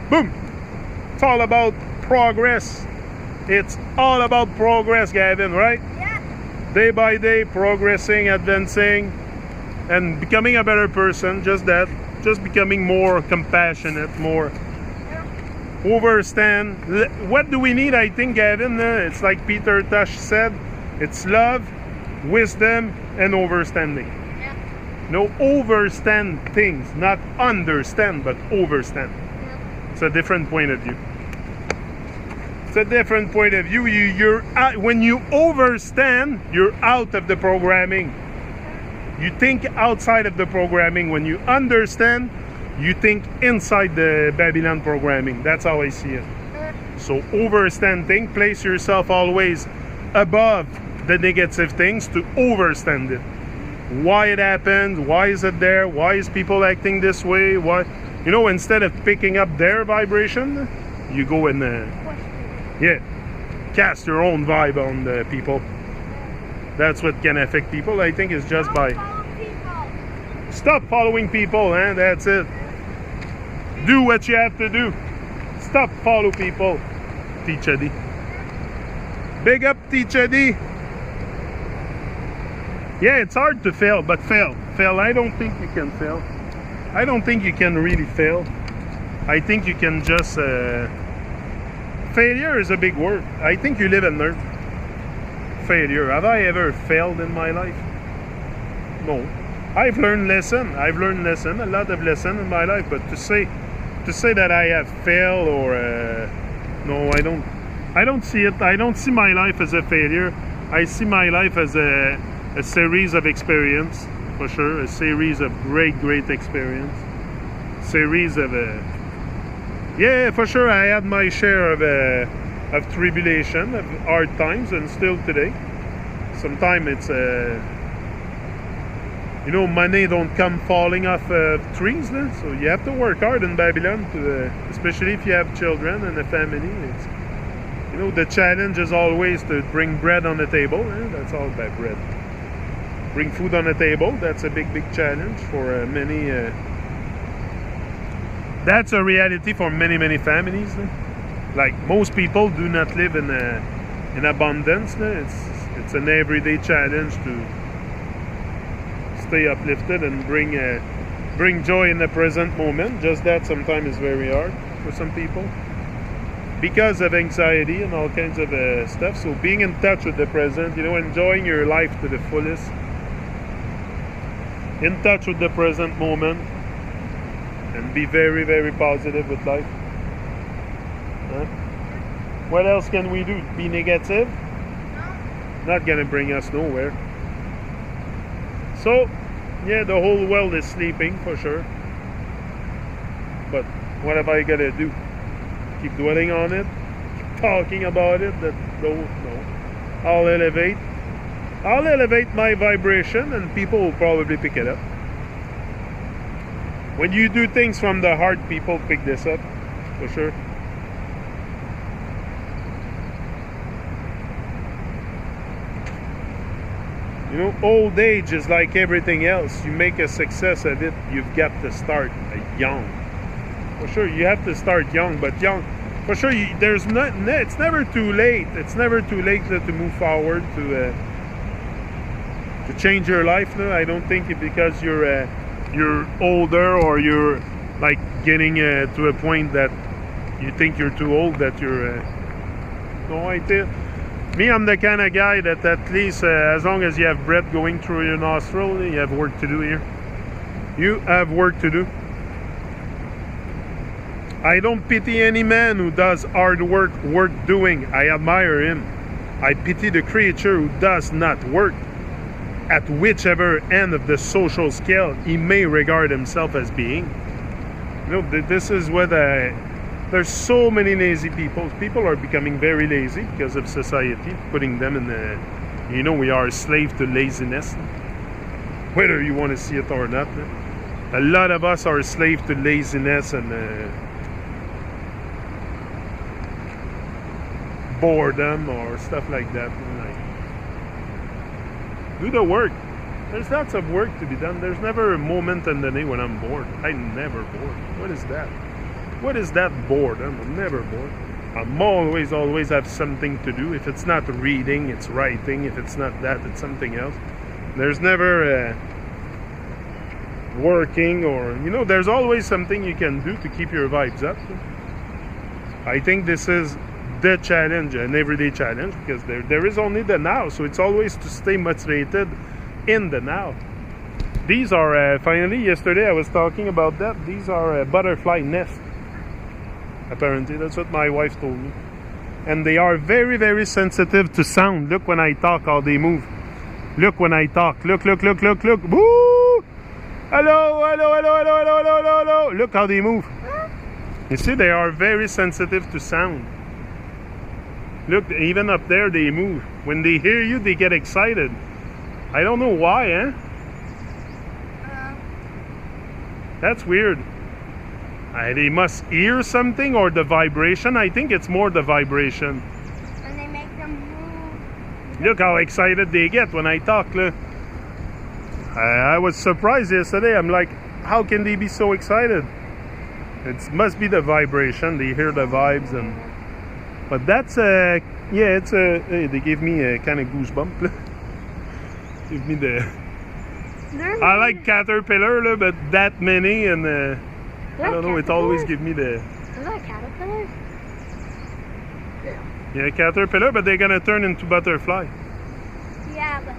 Boom! It's all about progress. It's all about progress, Gavin, right? Yeah. Day by day, progressing, advancing, and becoming a better person. Just that. Just becoming more compassionate, more overstand. What do we need, I think, Gavin? It's like Peter Tosh said, it's love, wisdom, and overstanding. Yeah. No, overstand things, not understand, but overstand. Yeah. It's a different point of view. It's a different point of view. You're when you overstand, you're out of the programming. You think outside of the programming. When you understand, you think inside the Babylon programming. That's how I see it. So overstanding, place yourself always above the negative things to overstand it. Why it happened, why is it there, why is people acting this way, why, you know, instead of picking up their vibration, you go and cast your own vibe on the people. That's what can affect people, I think, is just by stop following people, and that's it. Do what you have to do. Stop follow people. Teacher D. Big up, Teacher D. Yeah, it's hard to fail, but fail. I don't think you can fail. I don't think you can really fail. I think you can just failure is a big word. I think you live and learn. Failure. Have I ever failed in my life? No. I've learned lesson. A lot of lesson in my life. But to say that I have failed or no, I don't. I don't see it. I don't see my life as a failure. I see my life as a series of experience, for sure. A series of great experience. Series of yeah, for sure. I had my share of tribulation, of hard times, and still today. Sometimes it's you know, money don't come falling off trees, so you have to work hard in Babylon, to, especially if you have children and a family. It's, you know, the challenge is always to bring bread on the table. That's all about bread. Bring food on the table. That's a big challenge for many. That's a reality for many families. Like most people do not live in abundance. It's an everyday challenge to stay uplifted and bring joy in the present moment. Just that sometimes is very hard for some people because of anxiety and all kinds of stuff. So being in touch with the present, you know, enjoying your life to the fullest, in touch with the present moment, and be very positive with life. What else can we do? Be negative? Not gonna bring us nowhere. So, yeah, the whole world is sleeping for sure. But what have I got to do? Keep dwelling on it? Keep talking about it? No. I'll elevate my vibration and people will probably pick it up. When you do things from the heart, people pick this up, for sure. You know, old age is like everything else. You make a success of it, you've got to start young. For sure, you have to start young, but young. For sure, it's never too late. It's never too late to move forward, to change your life. No, I don't think because you're older or you're like getting to a point that you think you're too old that you're. No, I think. Me, I'm the kind of guy that at least as long as you have breath going through your nostril, you have work to do here. You have work to do. I don't pity any man who does hard work doing. I admire him. I pity the creature who does not work. At whichever end of the social scale he may regard himself as being. You know, this is what there's so many lazy people. People are becoming very lazy because of society, putting them in the, you know, we are a slave to laziness. Whether you want to see it or not. A lot of us are a slave to laziness and boredom or stuff like that. Like, do the work. There's lots of work to be done. There's never a moment in the day when I'm bored. I'm never bored. What is that? What is that boredom? I'm never bored. I'm always have something to do. If it's not reading, it's writing. If it's not that, it's something else. There's never working, or there's always something you can do to keep your vibes up. I think this is the challenge, an everyday challenge, because there is only the now, so it's always to stay motivated in the now. These are finally, yesterday I was talking about that. These are butterfly nests. Apparently, that's what my wife told me. And they are very, very sensitive to sound. Look when I talk, how they move. Look when I talk. Look. Woo! Hello. Look how they move. You see, they are very sensitive to sound. Look, even up there, they move. When they hear you, they get excited. I don't know why, eh? That's weird. They must hear something, or the vibration. I think it's more the vibration. And they make them move. Look how excited they get when I talk. Look. I was surprised yesterday. I'm like, how can they be so excited? It must be the vibration. They hear the vibes, but that's it's they gave me a kind of goosebump. Give me the. I like caterpillar, but that many, and I don't know. It always gives me the. Is that a caterpillar? Yeah, caterpillar, but they're gonna turn into butterfly. Yeah, but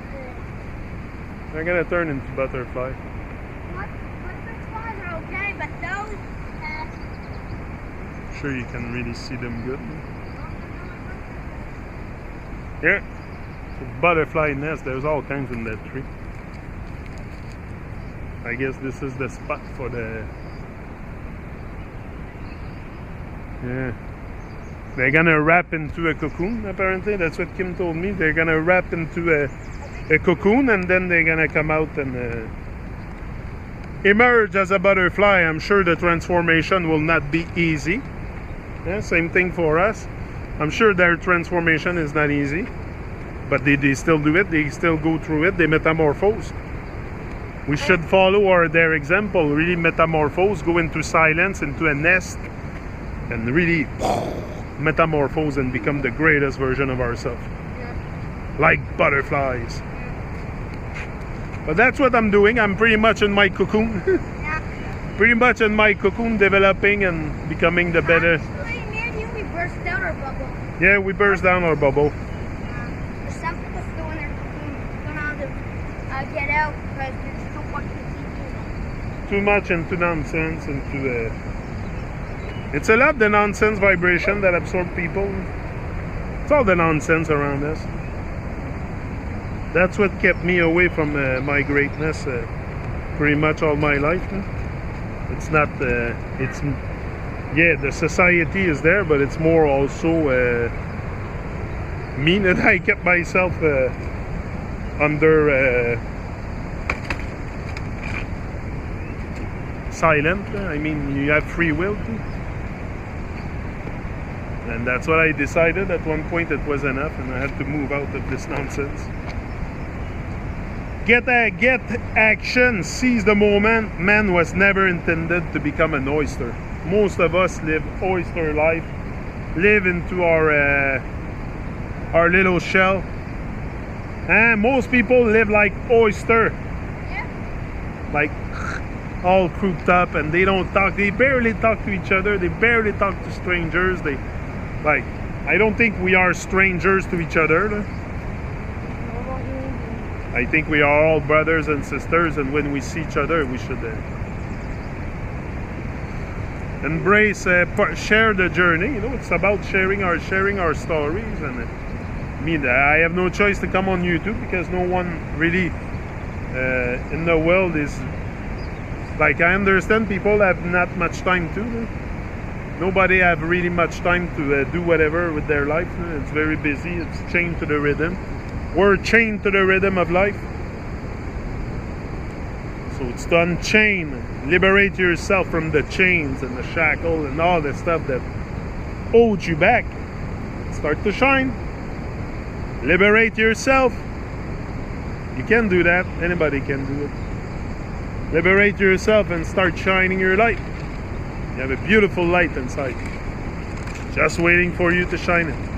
they're gonna turn into butterfly. Butterflies are okay, but those. Sure, you can really see them good. Yeah, it's butterfly nest. There's all kinds in that tree. I guess this is the spot for the. Yeah. They're gonna wrap into a cocoon, apparently. That's what Kim told me. They're gonna wrap into a cocoon, and then they're gonna come out and emerge as a butterfly. I'm sure the transformation will not be easy. Yeah, same thing for us. I'm sure their transformation is not easy. But they still do it. They still go through it. They metamorphose. We should follow their example. Really metamorphose, go into silence, into a nest, and really metamorphose and become the greatest version of ourselves. Yeah. Like butterflies. But that's what I'm doing. I'm pretty much in my cocoon. Yeah. Pretty much in my cocoon, developing and becoming the better. Actually, me and you, we burst out our bubble. Yeah, we burst down our bubble. Some people still in their cocoon don't know how to get out because there's so much to see. Too much into nonsense, into it's a lot the nonsense vibration that absorb people. It's all the nonsense around us. That's what kept me away from my greatness pretty much all my life. It's not, it's, yeah, the society is there, but it's more also me that I kept myself under silent. I mean, you have free will too. And that's what I decided. At one point it was enough, and I had to move out of this nonsense. Get action, seize the moment. Man was never intended to become an oyster. Most of us live oyster life, live into our little shell. And most people live like oyster. Yeah. Like all crouped up, and they don't talk. They barely talk to each other. They barely talk to strangers. Like, I don't think we are strangers to each other. I think we are all brothers and sisters, and when we see each other, we should embrace, share the journey. You know, it's about sharing our stories. And I mean, I have no choice to come on YouTube because no one really in the world is like. I understand people have not much time to. Nobody have really much time to do whatever with their life. It's very busy. It's chained to the rhythm. We're chained to the rhythm of life. So it's to unchain, liberate yourself from the chains and the shackle and all the stuff that holds you back. Start to shine. Liberate yourself. You can do that. Anybody can do it. Liberate yourself and start shining your light. You have a beautiful light inside. Just waiting for you to shine it.